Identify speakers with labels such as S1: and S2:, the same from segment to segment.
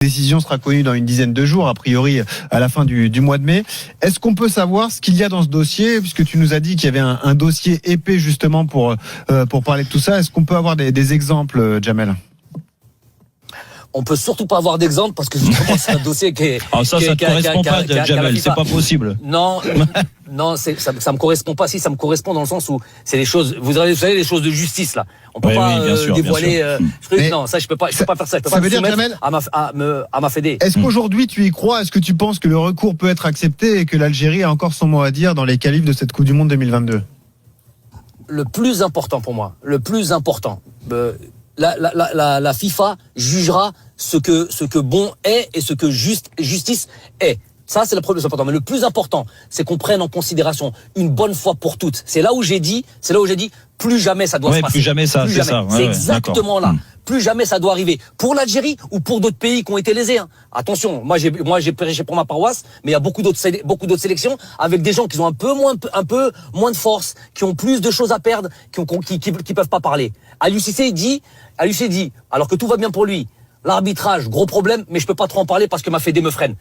S1: Décision sera connue dans une dizaine de jours, a priori à la fin du mois de mai. Est-ce qu'on peut savoir ce qu'il y a dans ce dossier, puisque tu nous as dit qu'il y avait un dossier épais justement pour parler de tout ça. Est-ce qu'on peut avoir des exemples, Jamel ?
S2: On peut surtout pas avoir d'exemple parce que justement c'est un dossier qui est.
S3: Alors ça ne correspond pas, Jamel, c'est pas possible.
S2: Non, ça me correspond pas. Si, ça me correspond dans le sens où c'est des choses. Vous savez les choses de justice là. On peut pas
S3: bien sûr,
S2: dévoiler.
S1: Mais
S2: non, ça je peux pas faire ça. Je peux
S1: ça
S2: pas
S1: veut
S2: me
S1: dire,
S2: soumettre
S1: Jamel,
S2: à ma fédé.
S1: Est-ce qu'aujourd'hui tu y crois ? Est-ce que tu penses que le recours peut être accepté et que l'Algérie a encore son mot à dire dans les qualifs de cette Coupe du Monde 2022 ?
S2: Le plus important pour moi, la FIFA jugera ce que bon est et ce que justice est. Ça, c'est le plus important. Mais le plus important, c'est qu'on prenne en considération une bonne fois pour toutes. C'est là où j'ai dit, plus jamais ça doit se passer.
S3: Plus jamais ça,
S2: plus
S3: c'est
S2: jamais.
S3: ça.
S2: C'est exactement là. Plus jamais ça doit arriver. Pour l'Algérie ou pour d'autres pays qui ont été lésés. Hein. Attention, moi j'ai prêché pour ma paroisse, mais il y a beaucoup d'autres sélections avec des gens qui ont un peu moins de force, qui ont plus de choses à perdre, qui peuvent pas parler. Aliou Cissé dit, alors que tout va bien pour lui, l'arbitrage, gros problème, mais je peux pas trop en parler parce que ma fédé me freine.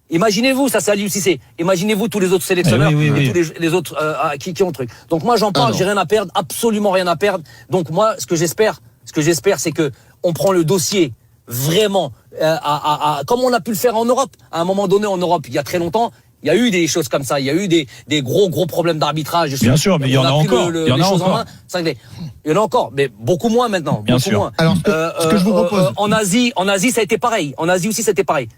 S2: Imaginez-vous, ça c'est Aliou Cissé. Imaginez-vous tous les autres sélectionneurs et tous les autres qui ont le truc. Donc moi j'en parle, j'ai rien à perdre, absolument rien à perdre. Donc moi ce que j'espère, c'est que on prend le dossier vraiment comme on a pu le faire en Europe. À un moment donné en Europe, il y a très longtemps, il y a eu des choses comme ça. Il y a eu des gros problèmes d'arbitrage.
S3: Bien sûr, mais il y en a encore. Il y en a encore.
S2: Il y en a encore, mais beaucoup moins maintenant.
S3: Bien sûr.
S2: Moins.
S1: Alors, ce que je vous propose.
S2: En Asie, ça a été pareil. En Asie aussi, c'était pareil.